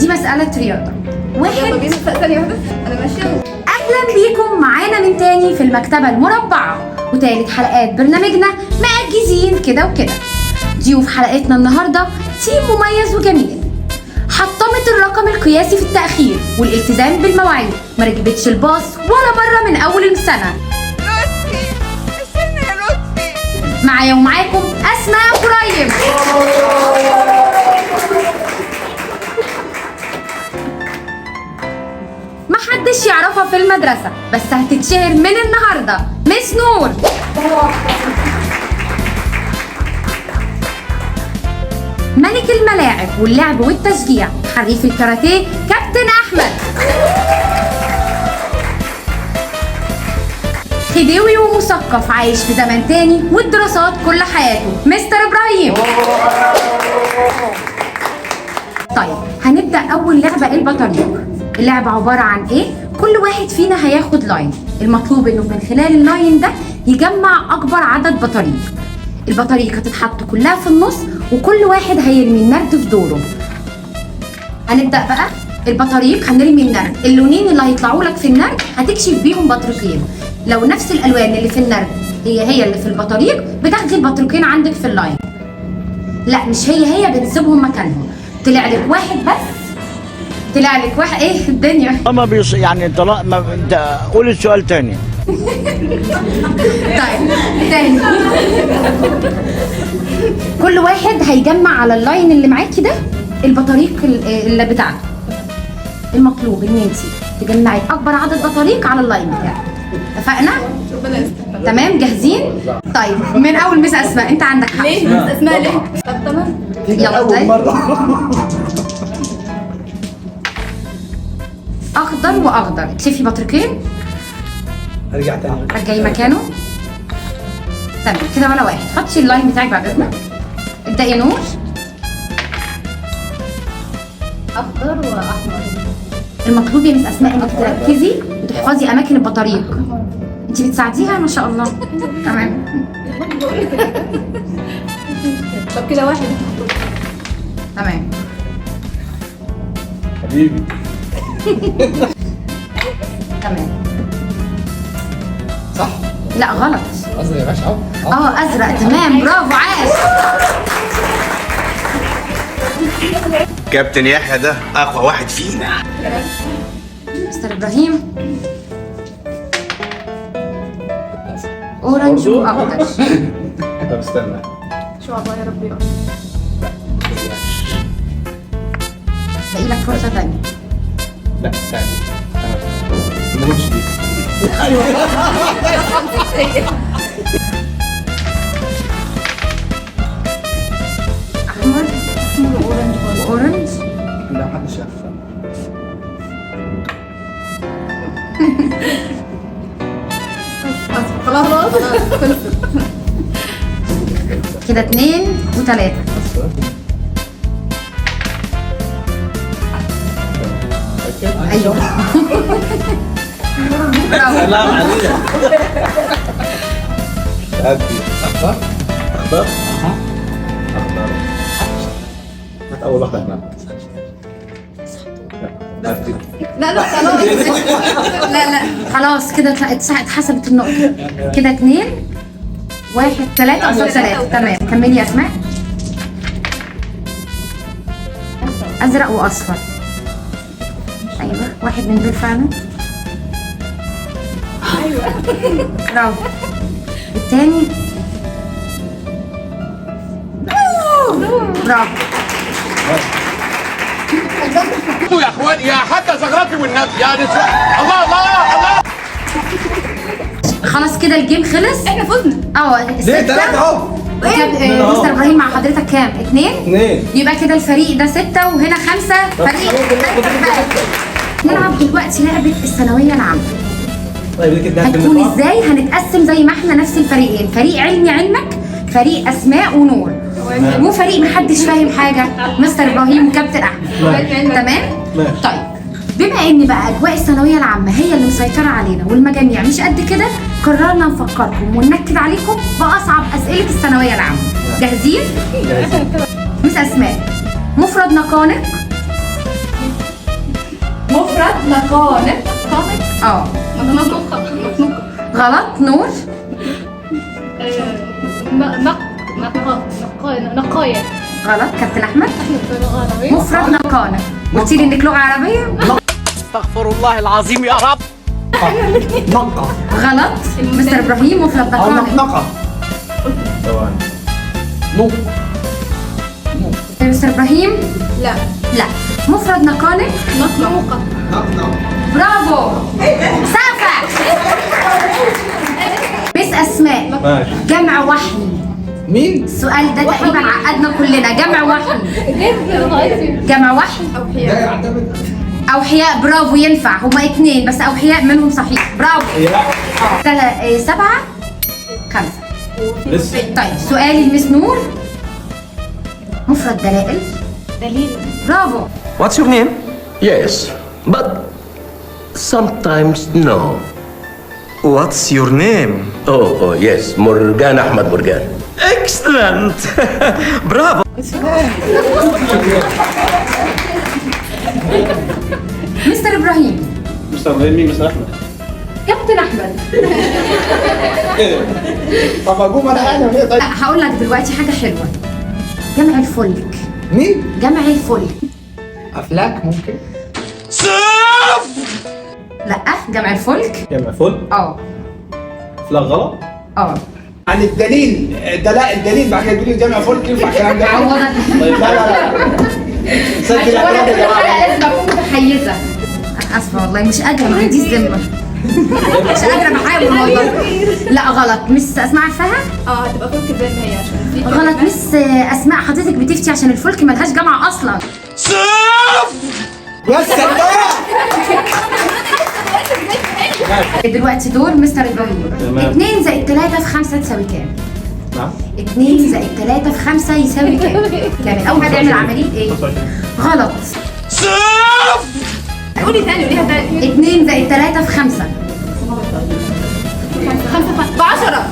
دي مسألة رياضة. يلا بينا ثانية واحدة أنا ماشية. أهلا بيكم معانا من تاني في المكتبة المربعة وتالت حلقات برنامجنا مأجزين كده وكده. ضيوف حلقتنا النهاردة تيم مميز وجميل، حطمت الرقم القياسي في التأخير والالتزام بالمواعيد، ما ركبتش الباص ولا مرة من أول السنة. لطفي استنى يا لطفي. معايا ومعاكم أسماء قريب. محدش يعرفها في المدرسة بس هتتشهر من النهاردة، مس نور. ملك الملاعب واللعب والتشجيع، حريف الكاراتيه كابتن أحمد. خديوي ومثقف عايش في زمن تاني والدراسات كل حياته، مستر إبراهيم. طيب هنبدأ أول لعبة البطاريق. اللعبة عبارة عن إيه؟ كل واحد فينا هياخد لاين، المطلوب إنه من خلال اللاين ده يجمع أكبر عدد بطاريق. البطاريق هتتحط كلها في النص وكل واحد هيرمي النرد في دوره. هنبدأ بقى البطاريق، هنرمي النرد، اللونين اللي هيطلعوا لك في النرد هتكشف بيهم بطريقين. لو نفس الألوان اللي في النرد هي اللي في البطاريق بتاخدي البطريقين عندك في اللاين. لا مش هي بنسيبهم مكانهم. طلع لك واحد بس، طلع لك واحد. ايه الدنيا ما يعني انت قول السؤال تاني. طيب تاني. كل واحد هيجمع على اللاين اللي معاكي ده البطاريق اللي بتاعته. المطلوب ان انت تجمعي اكبر عدد بطاريق على اللاين بتاعك. اتفقنا؟ تمام جاهزين؟ طيب من اول مس اسماء انت عندك حق. ليه؟ مس اسماء ليه؟ طب تمام. يلا اخضر واخضر، تشوفي بطريقين. ارجع تاني. رجعي مكانه. تمام كده ولا واحد. حطي اللاين بتاعك بعد اذنك. ابدأي يا نور. أخضر وأحمر. المطلوب يا مس اسماء انك تركزي وتحفظي اماكن البطاريق. انت بتساعديها ما شاء الله. تمام. طب كده واحد. تمام. حبيبي. تمام. صح. لا غلط. ازرق يا باشا اهو. ازرق. تمام برافو عاش. كابتن يحيى ده اقوى واحد فينا. مستر ابراهيم. اورنج واخضر. طب استنى. شو الله يا ربي. باقي لك فرصة تانية. لا ثاني. ما قلتش دي. احمر واورنج. لا محدش شاف. خلاص كده 2 و3. ايوه. برافو. سلام عليك. هدي. اخضر. اخضر. اها. اخضر. هات اول واحدة هناك. لا خلاص. لا خلاص كده اتحسبت النقطة. كده 2 1 3 قصاد 3. تمام كملي يا اسماء. ازرق واصفر. ايوه واحد من دول فعلا. ايوه. برافو. التاني. برافو. يا اخوان يا حتى زغرتي والنبي يا نسوان. الله الله الله. خلاص كده الجيم خلص. احنا فزنا. ليه 3 اهو. مستر ابراهيم مع حضرتك كام؟ 2. 2. يبقى كده الفريق ده 6 وهنا 5 فريق. نلعب دلوقتي لعبة الثانوية العامة. طيب دي كده هتكون ازاي؟ هنتقسم زي ما احنا نفس الفريقين، فريق علمي علمك، فريق اسماء ونور، مو فريق محدش فاهم حاجة، مستر ابراهيم وكابتن احمد. تمام؟ طيب بما ان بقى اجواء الثانوية العامة هي اللي مسيطرة علينا والمجاميع مش قد كده، قررنا نفكركم وننكد عليكم باصعب اسئلة الثانوية العامة. جاهزين؟ مس اسماء، مفرد نقانق مفرد نقانق. اه غلط. نور. نقاية. غلط. كابتن احمد. مفرد نقانق. قلتي لي انك لغه عربيه. استغفر الله العظيم يا رب. نقة. غلط. مستر ابراهيم مفرد أو نقانق. نقة. ثواني. نق. مستر ابراهيم. لا. لا. مفرد نقانق. نقنقة. نقة. برافو. سقفة. مس اسماء. ماشي. جمع وحي. مين؟ السؤال ده تقريبا عقدنا كلنا. جمع وحي. كيف؟ جمع وحي. ده يعتمد. أوحياء. برافو. ينفع. هما 2 بس أوحياء منهم صحيح. برافو. 7 5. لسه. طيب سؤالي لمس نور. مفرد دلائل. دليل. برافو. What's your name? Yes, but sometimes no. What's your name? Oh, yes, Morgan Ahmad Morgan. Excellent! Bravo! مستر إبراهيم. مستر مين مستر أحمد؟ كابتن أحمد. طب أقوم أنا طيب. لا هقول لك دلوقتي حاجة حلوة. جمع الفلك. مين؟ جمع الفلك. أفلاك ممكن؟ لا جمع الفلك. جمع فل. اه أفلاك غلط؟ اه عن الدليل الدليل بعد كده تقولي جمع فل ينفع الكلام ده؟ عوضك. طيب لا. سجل وأنا أكرام في يا الحلقة جماعة. لازم أكون متحيزة. أنا آسفة والله مش قادرة ما عنديش ذمة. مش قادرة بحاول والله. لا غلط. مس أسماء عارفاها؟ هتبقى فلك زي ما هي عشان في غلط. مس أسماء حضرتك بتفتي عشان الفلك ملهاش جامعة أصلا. يا سلام. دلوقتي دور مستر إبراهيم. تمام. 2 زائد 3 في 5 تساوي كام؟ نعم. 2 زائد 3 في 5 يساوي كام؟ كام؟ أول حاجة نعمل عملية إيه؟ غلط. قولي تاني قوليها تاني. 2 زائد 3 في 5. 10.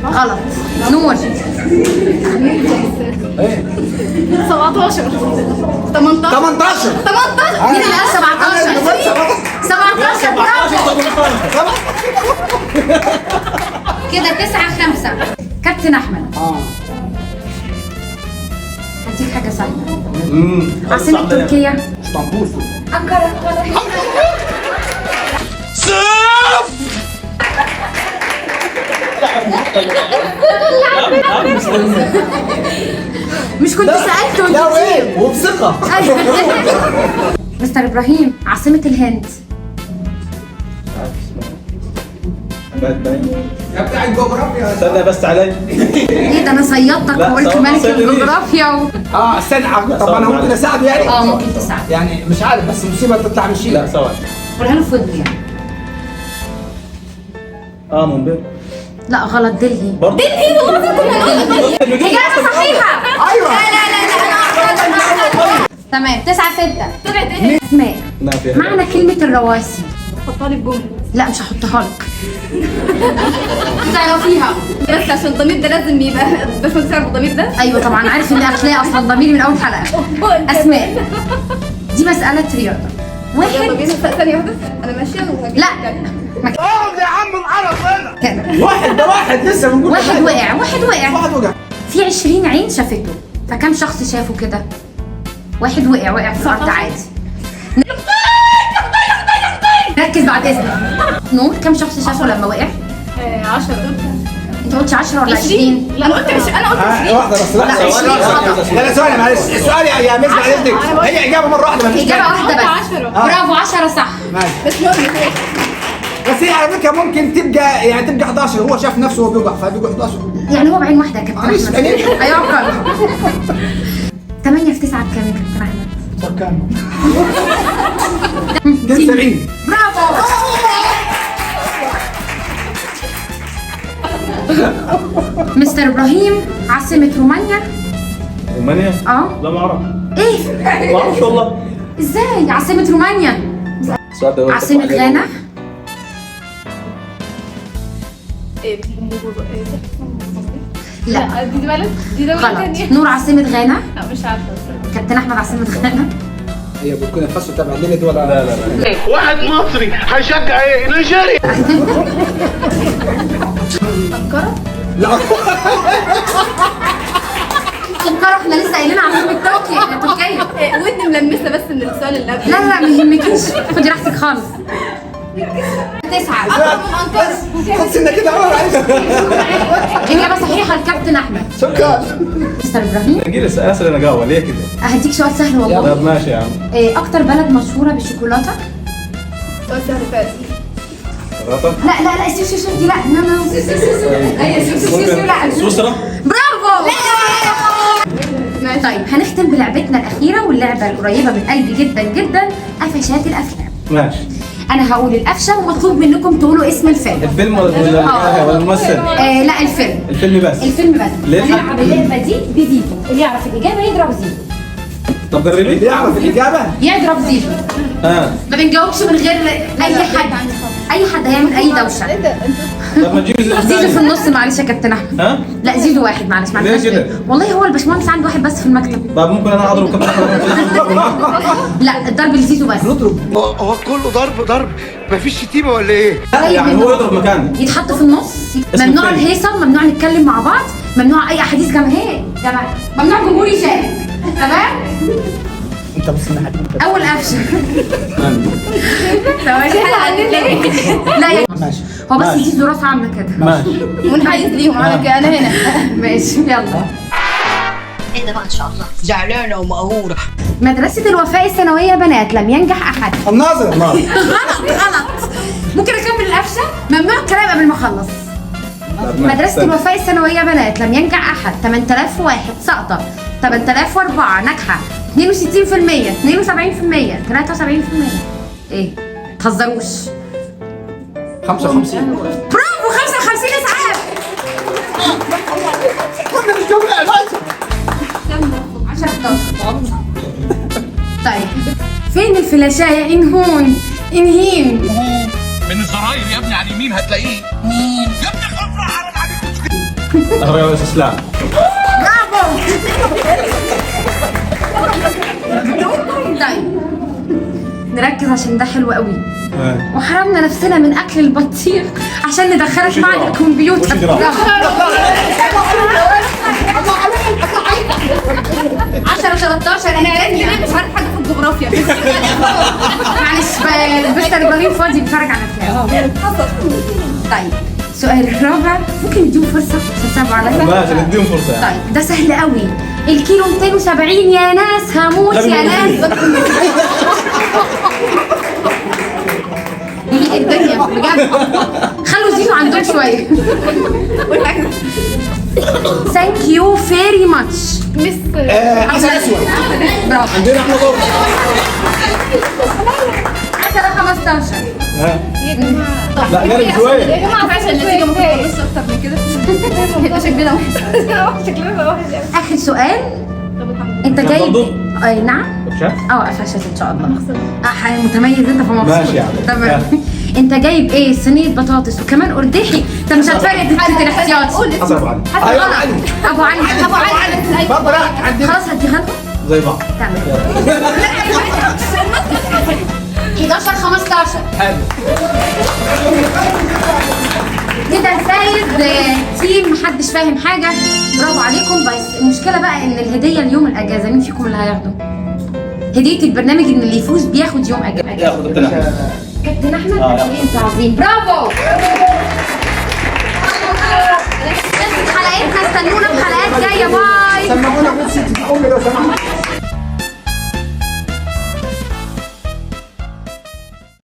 غلط. نور. 17. 18. 18. مين اللي قال 17؟ 17 برافو. كده 9-5. كابتن أحمد. هديك حاجة سهلة. عاصمة تركيا. اسطنبول. أنقرة. غلط. مش كنت سألته لا كتير. وين وبثقة. مستر إبراهيم عاصمة الهند. يا بتاع الجغرافيا استنى بس علي. ايه ده انا صيدتك لا، وقلت ما ملك صيدنيش. الجغرافيا استنى طب انا ممكن اساعده يعني؟ ممكن تساعد. يعني مش عارف بس المصيبه تطلع من شيء. لا ثواني. قولها له فضل يعني. مومباي. لا غلط. دلهي. برضه إجابة صحيحة. ايوه. تمام. 9-6. طلعت ايه؟ اسماء. نافع. معنى كلمة الرواسي. حطها لي بجملة. لا مش هحطها لك. تعرفيها. بس عشان الضمير ده لازم يبقى بس ما تعرف الضمير ده. ايوه طبعا عارف ان هتلاقي اصلا ضمير من اول حلقة. اسماء. دي مسألة رياضة. يلا واحد. بينا ثانية واحدة. أنا ماشية وهجيب لا. لك. اقعد يا عم العرب هنا. كده. واحد لسه بنقول واحد وقع. واحد وقع. واحد وقع. في 20 عين شافته، فكم شخص شافه كده؟ واحد وقع في الارض عادي. ركز بعد اذنك. نور كم شخص شافه لما وقع؟ 10. انت قلتش 10 ولا 20؟ لا أنا قلت 20. أنا قلت 20. واحدة بس لا لا، ثواني. 20 لا ثواني معلش السؤال يا مس بعد اذنك هي اجابه مره واحده مفيش اجابه تاني. واحده بس. 10. برافو 10 صح. ماشي. بس مهم. بس هي على فكره ممكن تبقى 11 هو شاف نفسه وهو بيوقع فبيقول 11. يعني هو بعين واحده يا كابتن معلش، احمد. يعني. ايوه قرر. 8 في 9 بكام يا كابتن احمد؟ صار كام؟ 70. برافو. مستر ابراهيم عاصمة رومانيا. رومانيا؟ لا ما اعرف. ايه؟ ما اعرفش والله. ازاي؟ عاصمة رومانيا. السؤال ده عاصمة غانا. إيه؟ لا دي بلد. دي دولة غلط. تانية. نور عاصمة غانا. لا مش عارفة. كابتن احمد عاصمة غانا. هي بوركينا فاسو تبع ليبيا ولا لا؟ واحد مصري هيشجع ايه؟ نيجيريا. لا سكر احنا لسه قايلين على فيلم تركيا. ودني ملمسه بس من السؤال اللي قبل. لا ما يهمكيش، خدي راحتك خالص. 9 خد سنه كده عمر عايز إجابة صحيحة الكابتن أحمد. سكر. مستر إبراهيم نجي لي اسئله نجاوه ليه كده؟ هديك سؤال سهل والله. طب ماشي يا عم. أكتر بلد مشهورة بالشوكولاتة؟ سؤال سهل فاز. غلطة؟ لا سوسو دي لا سوسو لا سويسرا. برافو. طيب هنختم بلعبتنا الأخيرة واللعبة القريبة من قلبي جدا جدا، قفشات الأفلام. ماشي. أنا هقول القفشة ومطلوب منكم تقولوا اسم الفيلم. الفيلم ولا الممثل؟ لا الفيلم. الفيلم بس. الفيلم بس. ليه؟ هنلعب اللعبة دي بزيزو، اللي يعرف الإجابة يضرب زيزو. طب جربي. يعرف الإجابة؟ يضرب زيزو. ما بنجاوبش من غير أي حد. أي حد هيعمل أي دوشة. طب ما تجيبي زيزو في النص معلش يا كابتن احمد. ها؟ لا زيزو واحد معلش ليه كده؟ والله هو الباشمهندس عنده واحد بس في المكتب. طب ممكن انا اضرب كابتن احمد؟ لا الضرب لزيزو بس. هو كله ضرب مفيش شتيمه ولا ايه؟ يعني هو يضرب مكاني. يتحط في النص. اسمه ممنوع فيلم. الهيصه، ممنوع نتكلم مع بعض، ممنوع اي احاديث جماهير ممنوع جمهور يشارك. تمام؟ انت بص من حد. اول قفشه. لا ماشي. هو بس ماشي. زيزو راسه عامله كده. ماشي. منحيز ليهم على كده انا هنا. ماشي يلا. ايه ده بقى ان شاء الله؟ زعلانه ومقهوره. مدرسة الوفاء الثانوية بنات لم ينجح أحد. الناظر. غلط. ممكن أكمل القفشة؟ ممنوع الكلام قبل ما أخلص. مدرسة الوفاء الثانوية بنات لم ينجح أحد. 8001 سقطة، 8004 ناجحة، 62%، 72%، 73%. إيه؟ متهزروش. 55. برافو 55 إسعاف. كنا مش جاوبين على الوقت. 10 11. طيب فين الفلاشاية إنهون؟ إنهين. من الزراير يا ابني على اليمين هتلاقيه. يا ابني خفرة حرام عليك. اهلا يا استاذ اسلام. برافو. طيب نركز عشان ده حلو قوي. وحرمنا نفسنا من اكل البطيخ عشان ندخلك معنا الكمبيوتر. 10 13 انا ليه مش عارف حاجه في الجغرافيا. معلش مستر ابراهيم فاضي بيتفرج على افلام. طيب السؤال الرابع ممكن نديهم فرصه عشان صعب عليا. ماشي نديهم فرصه يعني. طيب ده سهل قوي. الكيلو 270 يا ناس هموت يا ناس. الدنيا بجد خلوا زيزو عندهم شويه. ثانك يو فيري ماتش مس عسل اسود. برافو. عندنا احنا ضرب. 10 15. لا جرب شويه. يا جماعه عشان النتيجه ما تخلصش اكتر من كده. هيبقى شكلنا وحش. شكلنا وحش. اخر سؤال. طب الحمد انت جايب برضو؟ اي نعم. قفشات؟ قفشات ان شاء الله. متميز انت في مصر. ماشي يا عم. تمام. انت جايب ايه؟ صينيه بطاطس وكمان قرداحي. انت مش هتفرق في الاحتياطي. حسن ابو علي. ايوه علي. ابو علي. ابو علي. بابا لا عندنا. خلاص هديها لكم. زي بعض. تمام. 11 15. حلو. كده فايز تيم محدش فاهم حاجه. برافو عليكم. بس المشكله بقى ان الهديه اليوم الاجازه. مين فيكم اللي هياخده؟ هديه البرنامج ان اللي يفوز بياخد يوم اجازه. ياخد كابتن احمد. كابتن احمد انت عظيم. برافو. حلقتنا استنونا في حلقات جايه. باي. سمعونا قول ست امي لو سمحت.